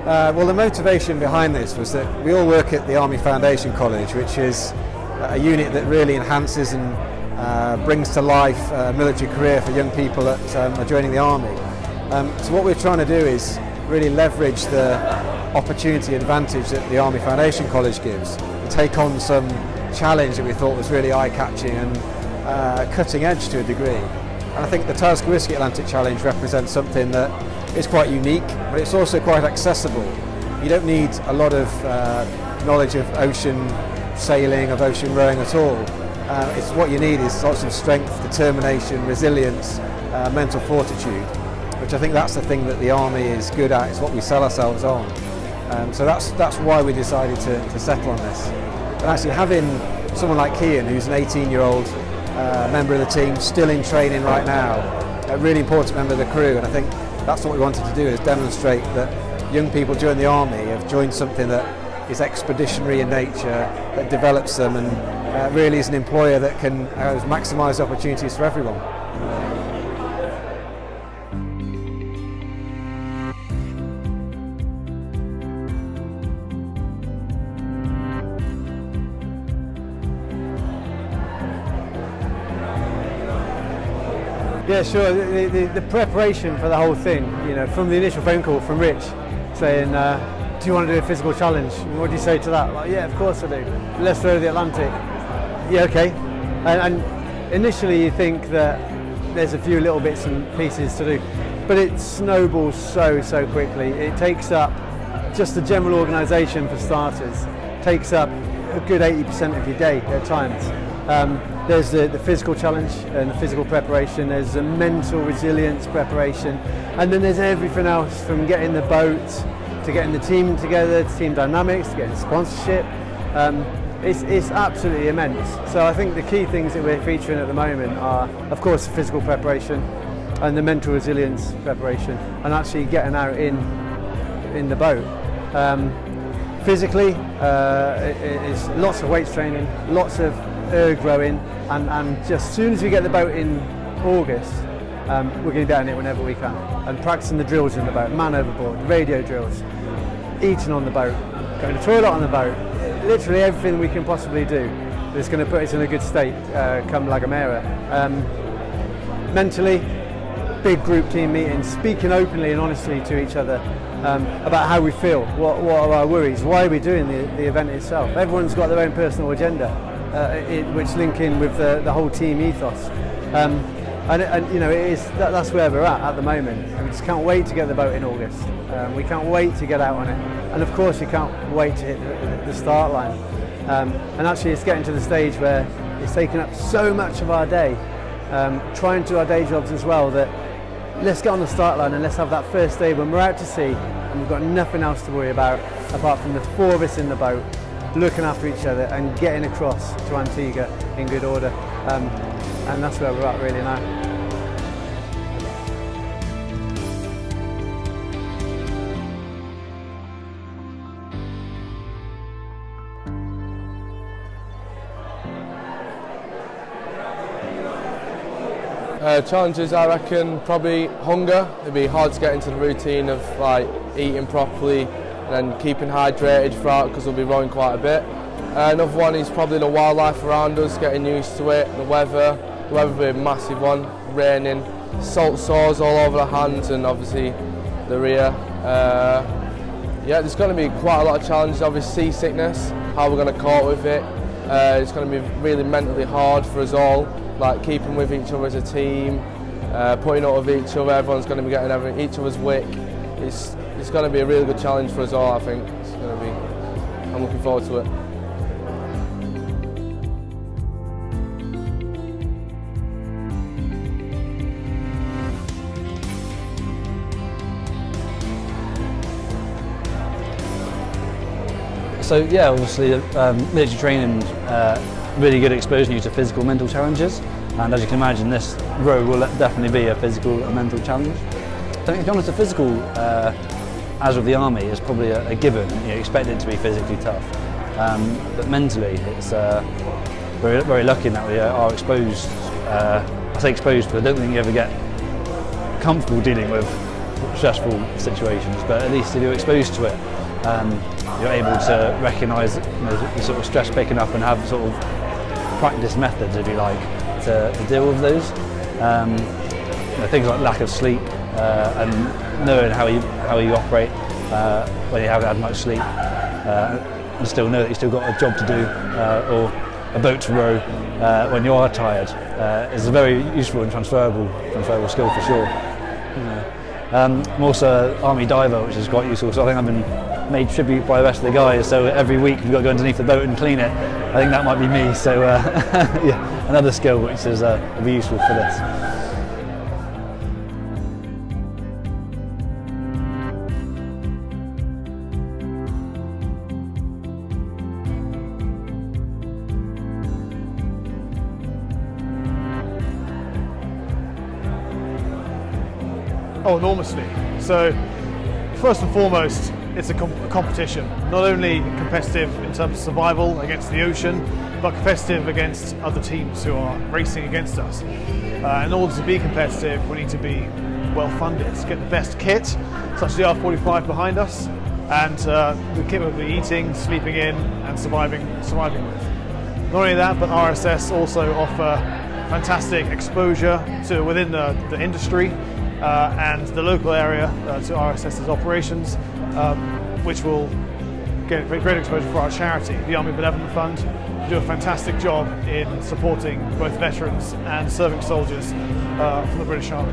Well, the motivation behind this was that we all work at the Army Foundation College, which is a unit that really enhances and brings to life a military career for young people that are joining the Army. So what we're trying to do is really leverage the opportunity advantage that the Army Foundation College gives and take on some challenge that we thought was really eye-catching and cutting edge to a degree. And I think the Talisker Whisky Atlantic Challenge represents something that is quite unique, but it's also quite accessible. You don't need a lot of knowledge of ocean sailing, of ocean rowing at all. It's what you need is lots of strength, determination, resilience, mental fortitude, which I think that's the thing that the Army is good at. It's what we sell ourselves on. So that's why we decided to settle on this. And actually having someone like Cian, who's an 18-year-old member of the team, still in training right now, a really important member of the crew, and I think that's what we wanted to do, is demonstrate that young people join the Army have joined something that is expeditionary in nature, that develops them, and really is an employer that can maximise opportunities for everyone. Yeah, sure. The preparation for the whole thing, you know, from the initial phone call from Rich saying, do you want to do a physical challenge? And what do you say to that? Like, yeah, of course I do. Let's row the Atlantic. Yeah, okay. And initially you think that there's a few little bits and pieces to do, but it snowballs so quickly. It takes up, just the general organisation for starters, takes up a good 80% of your day at times. There's the physical challenge and the physical preparation, there's the mental resilience preparation, and then there's everything else from getting the boat to getting the team together, to team dynamics, to getting sponsorship. It's absolutely immense. So I think the key things that we're featuring at the moment are, of course, the physical preparation and the mental resilience preparation, and actually getting out in the boat. Physically, it's lots of weights training, lots of erg rowing, and just as soon as we get the boat in August, we're going to be out in it whenever we can, and practicing the drills in the boat, man overboard, radio drills, eating on the boat, going to the toilet on the boat, literally everything we can possibly do that's going to put us in a good state come La Gomera. Mentally, big group team meetings, speaking openly and honestly to each other about how we feel, what are our worries, why are we doing the event itself. Everyone's got their own personal agenda, which link in with the whole team ethos. And you know, that's where we're at the moment. And we just can't wait to get the boat in August. We can't wait to get out on it. And of course, we can't wait to hit the start line. And actually, it's getting to the stage where it's taking up so much of our day, trying to do our day jobs as well, that let's get on the start line and let's have that first day when we're out to sea and we've got nothing else to worry about apart from the four of us in the boat, looking after each other and getting across to Antigua in good order. And that's where we're at really now. Challenges, I reckon, probably hunger. It'd be hard to get into the routine of like eating properly and then keeping hydrated throughout, because we'll be rowing quite a bit. Another one is probably the wildlife around us, getting used to it, the weather. The weather will be a massive one, raining, salt sores all over the hands and obviously the rear. Yeah, there's going to be quite a lot of challenges, obviously seasickness, how we're going to cope with it. It's going to be really mentally hard for us all, like keeping with each other as a team, putting up with each other. Everyone's going to be getting each other's wick. It's going to be a really good challenge for us all, I think. It's going to be, I'm looking forward to it. So yeah, obviously military training really good exposing you to physical, mental challenges, and as you can imagine, this row will definitely be a physical and mental challenge. I think, to be honest, the physical, as with the army, is probably a given. You expect it to be physically tough, but mentally, it's we're very lucky in that we are exposed. I say exposed, but I don't think you ever get comfortable dealing with stressful situations, but at least if you're exposed to it, you're able to recognise the sort of stress picking up and have sort of practice methods, if you like, to deal with those. Things like lack of sleep and knowing how you operate when you haven't had much sleep, and still know that you've still got a job to do or a boat to row when you are tired is a very useful and transferable skill for sure. I'm also an army diver, which is quite useful, so I think I've been made tribute by the rest of the guys, so every week we've got to go underneath the boat and clean it. I think that might be me, so yeah, another skill which is will be useful for this. Oh, enormously. So, first and foremost, it's a competition. Not only competitive in terms of survival against the ocean, but competitive against other teams who are racing against us. In order to be competitive, we need to be well funded, get the best kit, such as the R45 behind us, and the kit we'll be eating, sleeping in, and surviving with. Not only that, but RSS also offer fantastic exposure to within the industry. And the local area to RSS's operations, which will get great exposure for our charity, the Army Benevolent Fund. We do a fantastic job in supporting both veterans and serving soldiers from the British Army.